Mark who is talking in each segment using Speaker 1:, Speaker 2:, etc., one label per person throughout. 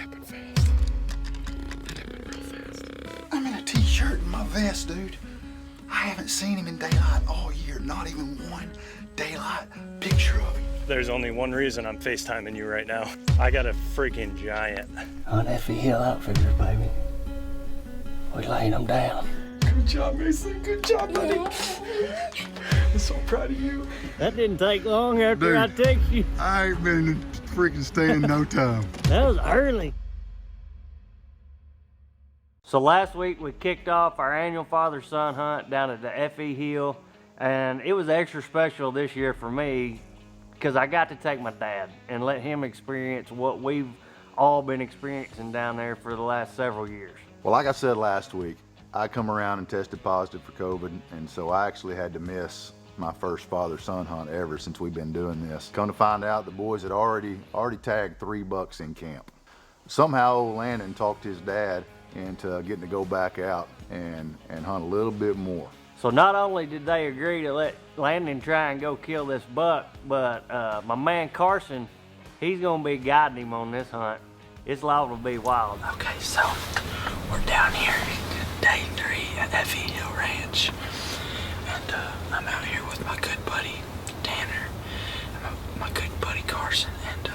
Speaker 1: happened fast. That happened real fast. I'm in a t-shirt and my vest, dude. I haven't seen him in daylight all year. Not even one daylight picture of him.
Speaker 2: There's only one reason I'm FaceTiming you right now. I got a freaking giant.
Speaker 3: Hunt F.E. Hill Outfitters, baby. We laying them down.
Speaker 1: Good job, Mason. Good job, buddy. I'm so proud of you.
Speaker 3: That didn't take long after
Speaker 4: Dude,
Speaker 3: I texted you.
Speaker 4: I ain't been in the freaking stand no time.
Speaker 3: That was early. So last week we kicked off our annual father-son hunt down at the F.E. Hill, and it was extra special this year for me because I got to take my dad and let him experience what we've all been experiencing down there for the last several years.
Speaker 5: Well, like I said last week, I come around and tested positive for COVID, and so I actually had to miss my first father-son hunt ever since we've been doing this. Come to find out, the boys had already tagged 3 bucks in camp. Somehow old Landon talked his dad into getting to go back out and hunt a little bit more.
Speaker 3: So not only did they agree to let Landon try and go kill this buck, but my man Carson, he's gonna be guiding him on this hunt. It's liable to be wild.
Speaker 6: Okay, so we're down here, day 3 at F.E. Hill Ranch, and I'm out here with my good buddy Tanner and my good buddy Carson, and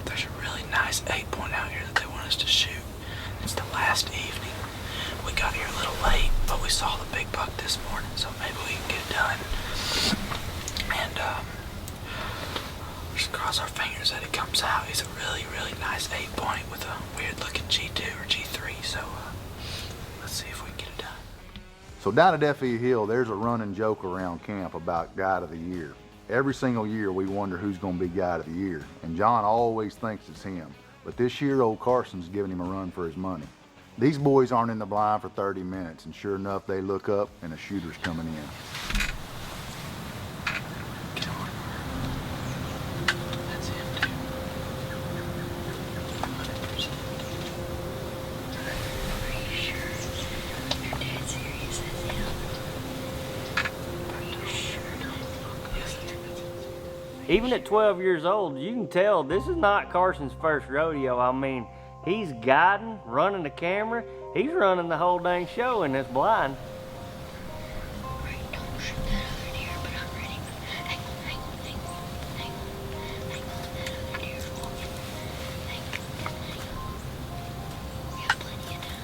Speaker 6: there's a really nice 8-point out here that they want us to shoot. It's the last evening. We got here a little late, but we saw the big buck this morning, so maybe we can get it done. And just cross our fingers that it comes out. He's a really, really nice 8-point with a weird-looking G2 or G3, so let's see if we can get it done.
Speaker 5: So down at F.E. Hill, there's a running joke around camp about Guide of the Year. Every single year we wonder who's gonna be Guide of the Year, and John always thinks it's him. But this year, old Carson's giving him a run for his money. These boys aren't in the blind for 30 minutes, and sure enough, they look up and a shooter's coming in.
Speaker 6: Get on. That's him, dude. 100%.
Speaker 7: Are you sure your dad's serious as hell? Are you sure
Speaker 6: Yes,
Speaker 3: Even at 12 years old, you can tell this is not Carson's first rodeo. I mean, he's guiding, running the camera. He's running the whole dang show in this blind.
Speaker 7: Right, don't shoot that other deer, but I'm ready. Hang on. Hang on that other deer. Hang on. We have plenty of time.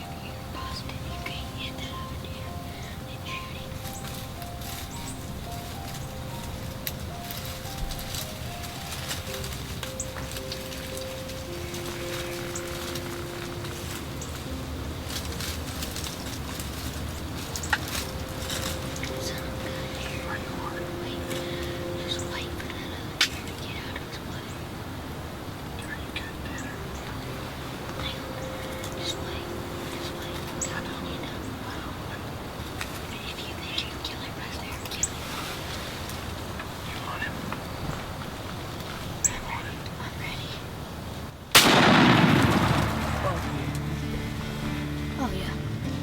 Speaker 7: If you're positive you can't hit that other deer, then shoot him. Oh yeah.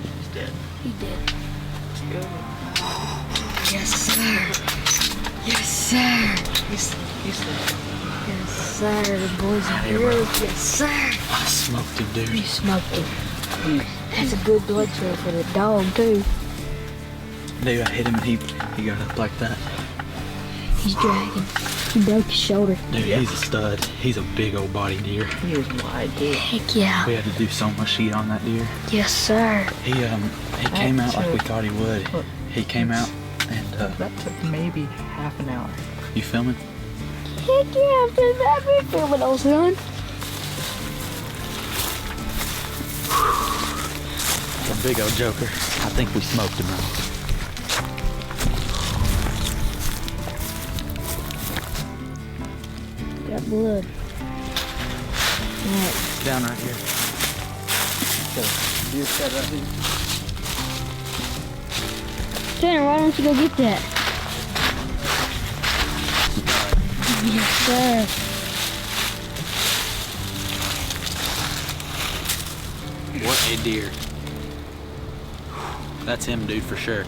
Speaker 6: He's dead.
Speaker 7: He did.
Speaker 6: Let's go.
Speaker 7: Yes, sir. Yes, sir.
Speaker 6: He's dead.
Speaker 7: Yes, sir. Boys and girls. Yes, sir.
Speaker 6: I smoked him, dude.
Speaker 7: You smoked him. That's a good blood trail for the dog, too.
Speaker 6: Dude, I hit him and he got up like that.
Speaker 7: He's dragging. He broke his shoulder.
Speaker 6: Dude, he's a stud. He's a big old body deer.
Speaker 7: He was wide, dude. Heck yeah.
Speaker 6: We had to do so much shit on that deer.
Speaker 7: Yes, sir.
Speaker 6: He came out like we thought he would. He came out and
Speaker 8: That took maybe half an hour.
Speaker 6: you filming?
Speaker 7: Heck yeah, I've been filming, old son.
Speaker 6: A big old joker. I think we smoked him though.
Speaker 7: Got blood. Alright.
Speaker 6: Down right here. You said right here.
Speaker 7: Tanner, why don't you go get that? Yes, sir.
Speaker 6: What a deer. That's him, dude, for sure.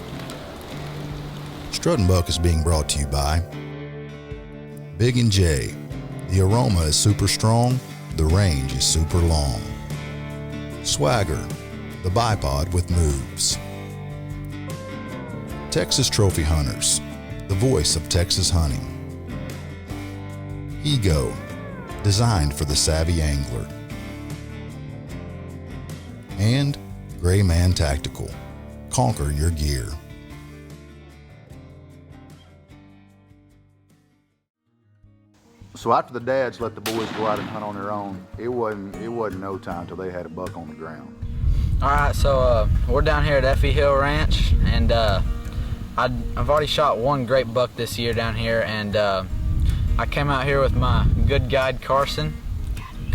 Speaker 9: Strutting Buck is being brought to you by
Speaker 5: Big and J. The aroma is super strong, the range is super long. Swagger, the bipod with moves. Texas Trophy Hunters, the voice of Texas hunting. Ego, designed for the savvy angler. And Gray Man Tactical, conquer your gear. So after the dads let the boys go out and hunt on their own, it wasn't no time till they had a buck on the ground.
Speaker 6: All right, so we're down here at F.E. Hill Ranch, and I've already shot one great buck this year down here, and I came out here with my good guide Carson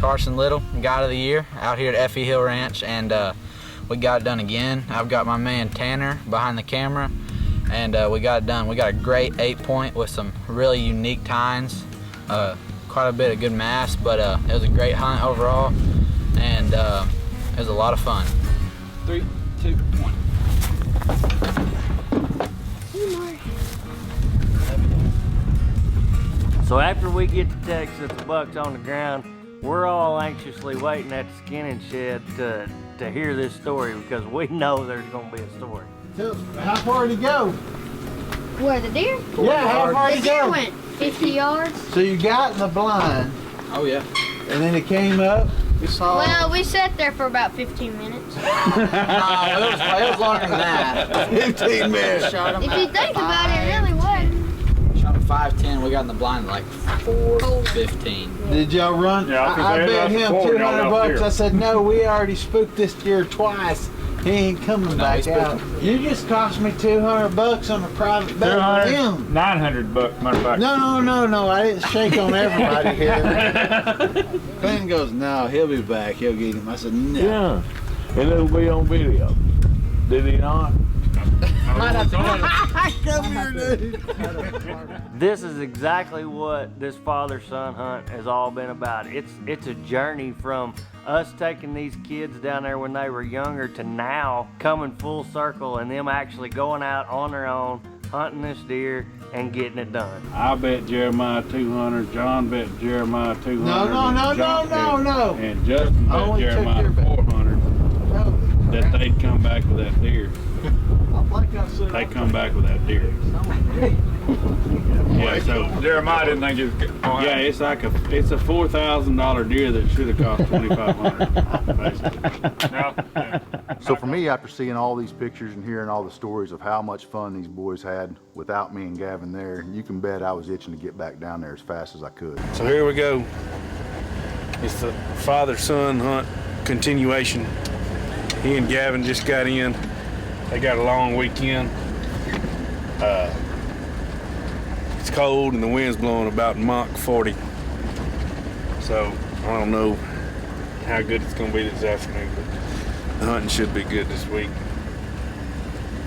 Speaker 6: Little, Guide of the Year, out here at F.E. Hill Ranch, and we got it done again. I've got my man Tanner behind the camera, and we got it done. We got a great 8-point with some really unique tines, quite a bit of good mass, but it was a great hunt overall, and it was a lot of fun. 3, 2, 1.
Speaker 3: So after we get to Texas, the buck's on the ground, we're all anxiously waiting at the skinning shed to hear this story, because we know there's gonna be a story.
Speaker 9: So, how far did he go?
Speaker 7: Where, the deer?
Speaker 9: Yeah, how far
Speaker 7: The
Speaker 9: did he
Speaker 7: deer
Speaker 9: go?
Speaker 7: went 50 yards.
Speaker 9: So you got in the blind,
Speaker 6: Oh yeah.
Speaker 9: and then it came up. You saw.
Speaker 7: Well, we sat there for about 15 minutes.
Speaker 6: No, it was longer than that.
Speaker 9: 15 minutes.
Speaker 6: Shot him
Speaker 7: If
Speaker 6: at
Speaker 7: you think about it, it really was.
Speaker 6: Shot him 5:10. We got in the blind at like 4:15.
Speaker 9: Did y'all run?
Speaker 2: Yeah, 'cause
Speaker 9: I
Speaker 2: they
Speaker 9: bet
Speaker 2: had
Speaker 9: him
Speaker 2: us before, y'all
Speaker 9: 200
Speaker 2: got
Speaker 9: bucks.
Speaker 2: deer.
Speaker 9: I said, no, we already spooked this deer twice. He ain't coming
Speaker 6: No,
Speaker 9: back
Speaker 6: he's
Speaker 9: out. You just cost me 200 bucks on a private bet with him.
Speaker 2: 900 bucks, motherfucker.
Speaker 9: No, I didn't shake on everybody here. Clinton goes, no, he'll be back. He'll get him. I said, no.
Speaker 10: Yeah, and it'll be on video. Did he not?
Speaker 9: Come here, dude.
Speaker 3: This is exactly what this father-son hunt has all been about. It's a journey from us taking these kids down there when they were younger to now coming full circle and them actually going out on their own, hunting this deer and getting it done.
Speaker 10: I bet Jeremiah 200. John bet Jeremiah 200.
Speaker 9: No.
Speaker 10: And Justin bet
Speaker 9: Only took
Speaker 10: Jeremiah
Speaker 9: your bet.
Speaker 10: 400
Speaker 9: No.
Speaker 10: that they'd come back with that deer.
Speaker 9: Like I said,
Speaker 10: They come back with that deer. Yeah, so
Speaker 2: Jeremiah didn't think it was good.
Speaker 10: yeah, it's a $4,000 deer that should have cost $2,500, basically.
Speaker 5: So for me, after seeing all these pictures and hearing all the stories of how much fun these boys had without me and Gavin there, you can bet I was itching to get back down there as fast as I could.
Speaker 10: So here we go. It's the father-son hunt continuation. He and Gavin just got in. They got a long weekend. It's cold and the wind's blowing about Mach 40. So I don't know how good it's gonna be this afternoon, but the hunting should be good this week.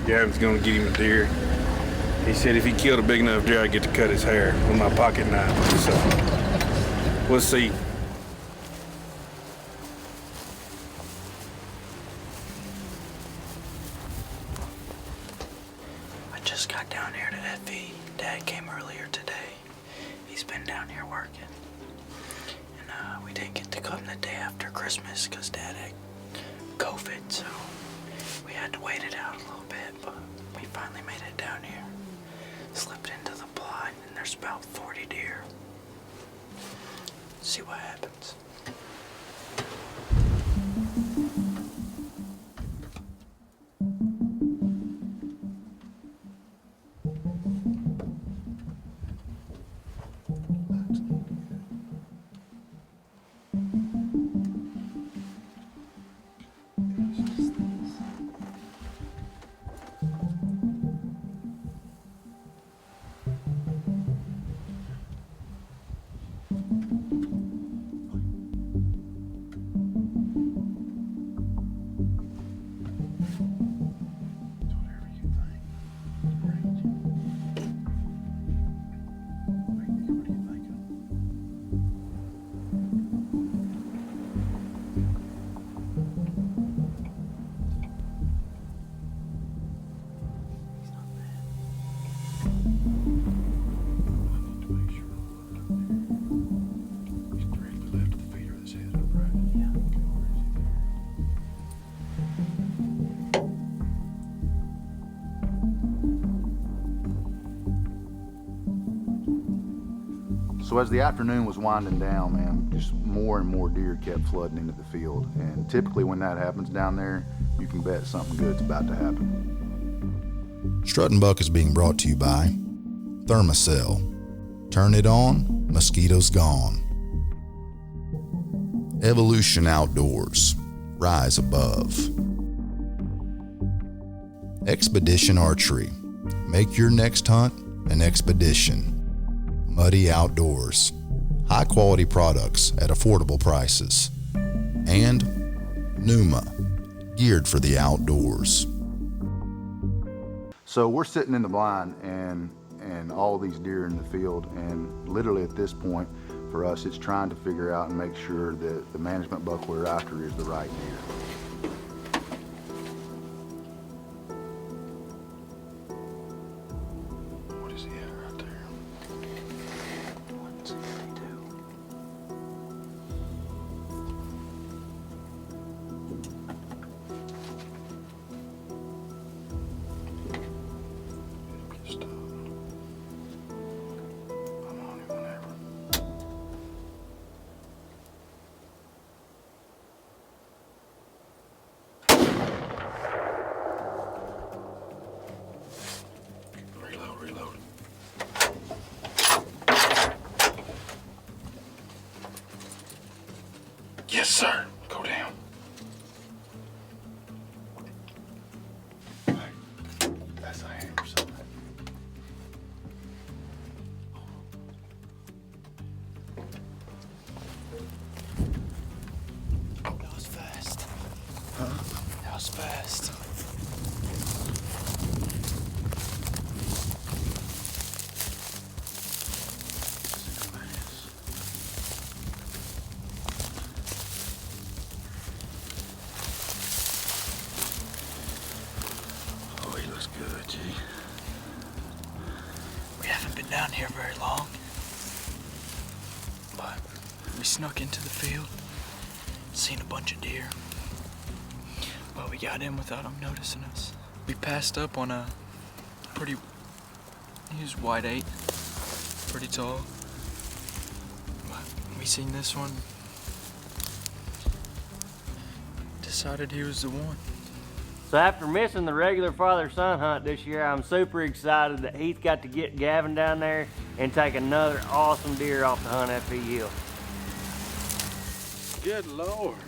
Speaker 10: Gavin's gonna get him a deer. He said if he killed a big enough deer, I'd get to cut his hair with my pocket knife. So we'll see.
Speaker 6: I just got down here to F.E. Dad came earlier today. He's been down here working. And we didn't get to come the day after Christmas because Dad had COVID, so we had to wait it out a little bit, but we finally made it down here. Slipped into the blind, and there's about 40 deer. See what happens.
Speaker 5: So as the afternoon was winding down, man, just more and more deer kept flooding into the field. And typically when that happens down there, you can bet something good's about to happen.
Speaker 11: Strutting Buck is being brought to you by Thermacell. Turn it on, mosquitoes gone. Evolution Outdoors. Rise above. Expedition Archery. Make your next hunt an expedition. Muddy Outdoors. High quality products at affordable prices. And Numa. Geared for the outdoors.
Speaker 5: So we're sitting in the blind and all these deer in the field, and literally at this point for us it's trying to figure out and make sure that the management buck we're after is the right deer.
Speaker 1: What is he at right there? 162. Stop. I'm on it whenever. Reload. Yes, sir. Go down. Hey, that's a hand or something.
Speaker 6: That was fast. That was fast.
Speaker 1: Oh, he looks good, G.
Speaker 6: We haven't been down here very long, but we snuck into the field, seen a bunch of deer. But we got in without them noticing us. We passed up on a pretty, he was wide 8, pretty tall. But we seen this one, decided he was the one.
Speaker 3: So after missing the regular father-son hunt this year, I'm super excited that Heath got to get Gavin down there and take another awesome deer off the Hunt F.E. hill.
Speaker 10: Good Lord.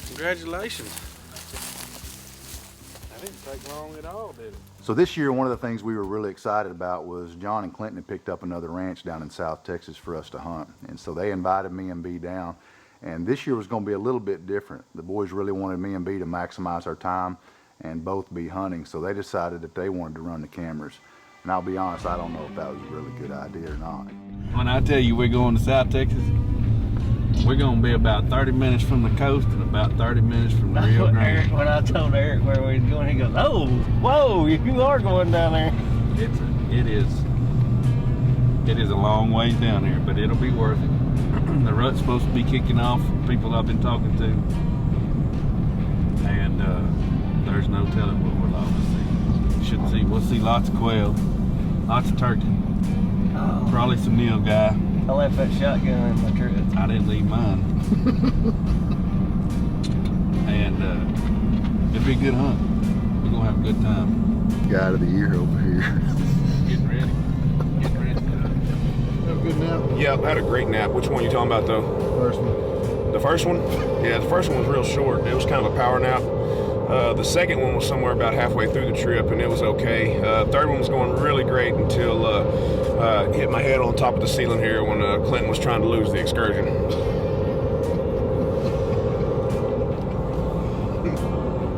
Speaker 10: Congratulations. That didn't take long at all, did it?
Speaker 5: So this year, one of the things we were really excited about was John and Clinton had picked up another ranch down in South Texas for us to hunt. And so they invited me and B down. And this year was going to be a little bit different. The boys really wanted me and B to maximize our time and both be hunting. So they decided that they wanted to run the cameras. And I'll be honest, I don't know if that was a really good idea or not.
Speaker 10: When I tell you we're going to South Texas, we're going to be about 30 minutes from the coast and about 30 minutes from the Rio Grande.
Speaker 3: When I told Eric where we was going, he goes, "Oh, whoa, you are going down there."
Speaker 10: It is a long ways down there, but it'll be worth it. The rut's supposed to be kicking off, people I've been talking to, and there's no telling what we're liable to see. We'll see lots of quail, lots of turkey, probably some nilgai.
Speaker 3: I left that shotgun in my truck.
Speaker 10: I didn't leave mine. And it'll be a good hunt. We're gonna have a good time.
Speaker 5: Guy of the year over here.
Speaker 10: Getting ready.
Speaker 4: Have a good nap.
Speaker 12: Yeah, I had a great nap. Which one you talking about though?
Speaker 4: First one.
Speaker 12: The first one? Yeah, the first one was real short. It was kind of a power nap. The second one was somewhere about halfway through the trip, and it was okay. Third one was going really great until hit my head on top of the ceiling here when Clinton was trying to lose the excursion.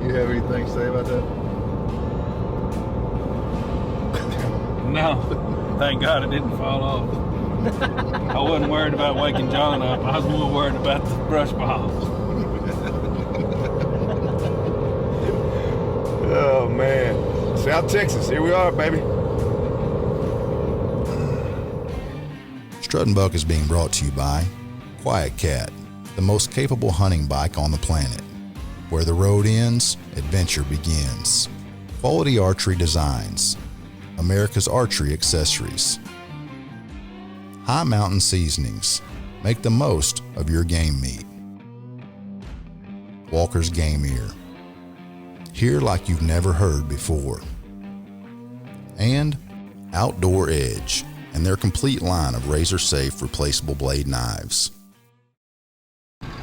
Speaker 4: You have anything to say about that?
Speaker 10: No, thank God it didn't fall off. I wasn't worried about waking John up. I was more worried about the brush piles.
Speaker 12: Oh man, South Texas, here we are, baby.
Speaker 11: Strutting Buck is being brought to you by Quiet Cat, the most capable hunting bike on the planet. Where the road ends, adventure begins. Quality Archery Designs, America's archery accessories. High Mountain Seasonings. Make the most of your game meat. Walker's Game Ear. Hear like you've never heard before. And Outdoor Edge and their complete line of razor-safe replaceable blade knives.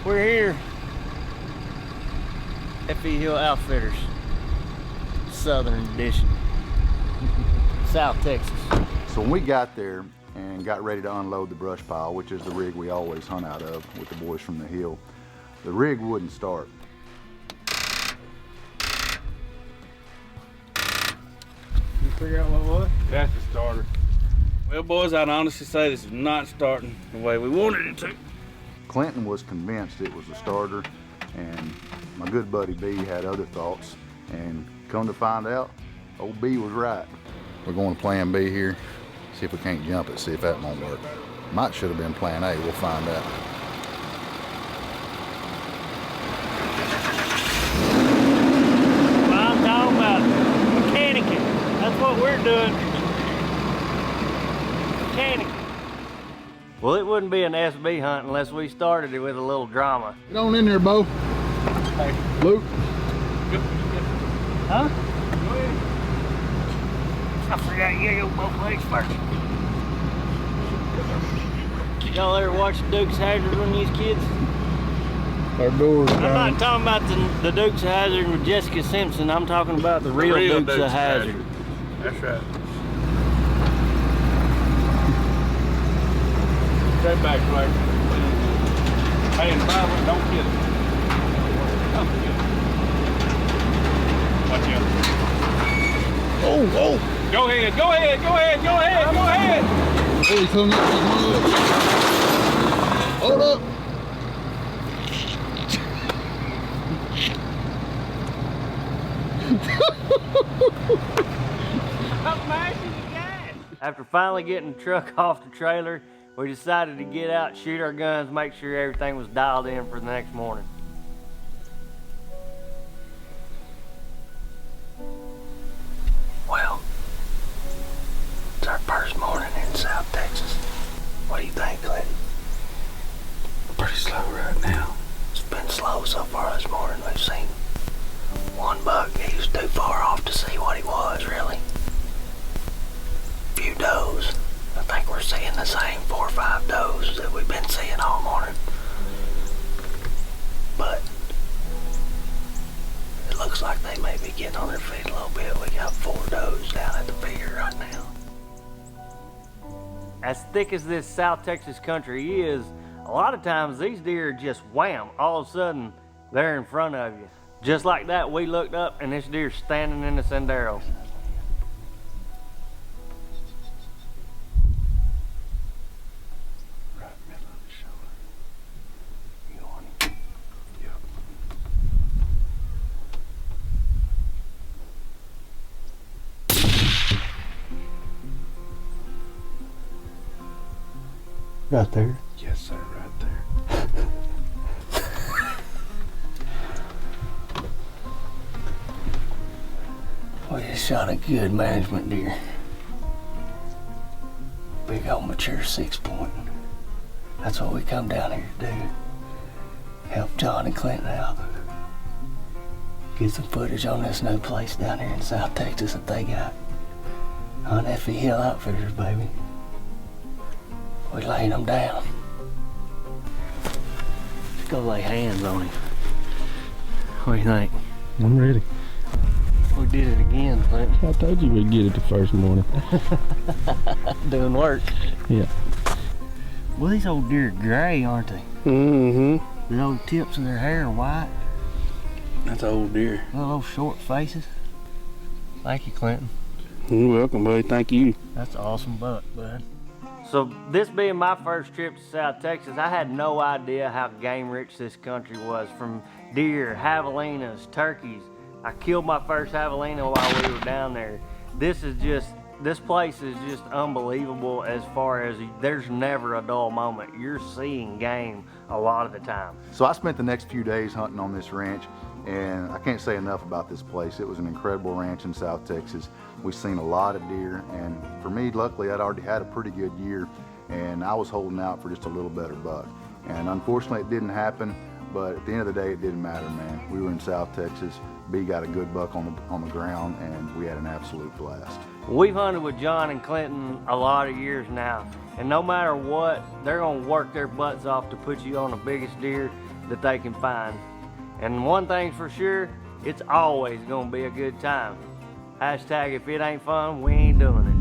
Speaker 3: We're here. F.E. Hill Outfitters. Southern edition. South Texas.
Speaker 5: So when we got there and got ready to unload the brush pile, which is the rig we always hunt out of with the boys from the hill, the rig wouldn't start.
Speaker 10: You figure out what was? That's the starter. Well, boys, I'd honestly say this is not starting the way we wanted it to.
Speaker 5: Clinton was convinced it was a starter, and my good buddy B had other thoughts, and come to find out, old B was right. We're going to plan B here, see if we can't jump it, see if that won't work. Might should have been plan A, we'll find out.
Speaker 3: Well, I'm talking about mechanicking. That's what we're doing. Mechanicking. Well, it wouldn't be an SB hunt unless we started it with a little drama.
Speaker 9: Get on in there, Bo.
Speaker 3: Hey.
Speaker 9: Luke.
Speaker 3: Huh? Go ahead. I forgot you go both legs first. Y'all ever watch Dukes Hazzard when you was kids?
Speaker 9: Our door's
Speaker 3: I'm
Speaker 9: down.
Speaker 3: not talking about the Dukes of Hazzard with Jessica Simpson. I'm talking about the real Dukes of Hazzard.
Speaker 10: That's right. Stay back, Clay. Hey, in the Bible, don't kill it. Don't kill it. Watch out.
Speaker 9: Oh, oh.
Speaker 10: Go ahead, go ahead, go ahead, go ahead, go ahead.
Speaker 9: Oh, he's coming up with his mud. Hold up.
Speaker 3: After finally getting the truck off the trailer, we decided to get out, shoot our guns, make sure everything was dialed in for the next morning.
Speaker 6: Well, it's our first morning in South Texas. What do you think, Clinton? Pretty slow right now. It's been slow so far this morning. We've seen one buck. He was too far off to see what he was, really. Few does. I think we're seeing the same 4 or 5 does that we've been seeing all morning. But it looks like they may be getting on their feet a little bit. We got 4 does down at the pier right now.
Speaker 3: As thick as this South Texas country is, a lot of times these deer just wham, all of a sudden they're in front of you. Just like that, we looked up and this deer's standing in the sendero. Right there.
Speaker 10: Yes, sir, right there.
Speaker 6: We just shot a good management deer. Big old mature 6-point. That's what we come down here to do. Help John and Clinton out. Get some footage on this new place down here in South Texas that they got. Hunt F.E. Outfitters, baby. We laying them down.
Speaker 3: Let's go lay hands on him. What do you think?
Speaker 10: I'm ready.
Speaker 3: We did it again, Clinton.
Speaker 10: I told you we'd get it the first morning.
Speaker 3: Doing work.
Speaker 10: Yeah.
Speaker 3: Well, these old deer are gray, aren't they?
Speaker 10: Mm-hmm.
Speaker 3: The old tips of their hair are white.
Speaker 10: That's old deer.
Speaker 3: Little short faces. Thank you, Clinton.
Speaker 10: You're welcome, buddy. Thank you.
Speaker 3: That's an awesome buck, bud. So this being my first trip to South Texas, I had no idea how game rich this country was. From deer, javelinas, turkeys. I killed my first javelina while we were down there. This place is just unbelievable as far as there's never a dull moment. You're seeing game a lot of the time.
Speaker 5: So I spent the next few days hunting on this ranch, and I can't say enough about this place. It was an incredible ranch in South Texas. We've seen a lot of deer, and for me, luckily, I'd already had a pretty good year, and I was holding out for just a little better buck. And unfortunately it didn't happen, but at the end of the day it didn't matter, man. We were in South Texas, B got a good buck on the ground, and we had an absolute blast.
Speaker 3: We've hunted with John and Clinton a lot of years now, and no matter what, they're gonna work their butts off to put you on the biggest deer that they can find. And one thing's for sure, it's always gonna be a good time. Hashtag if it ain't fun, we ain't doing it.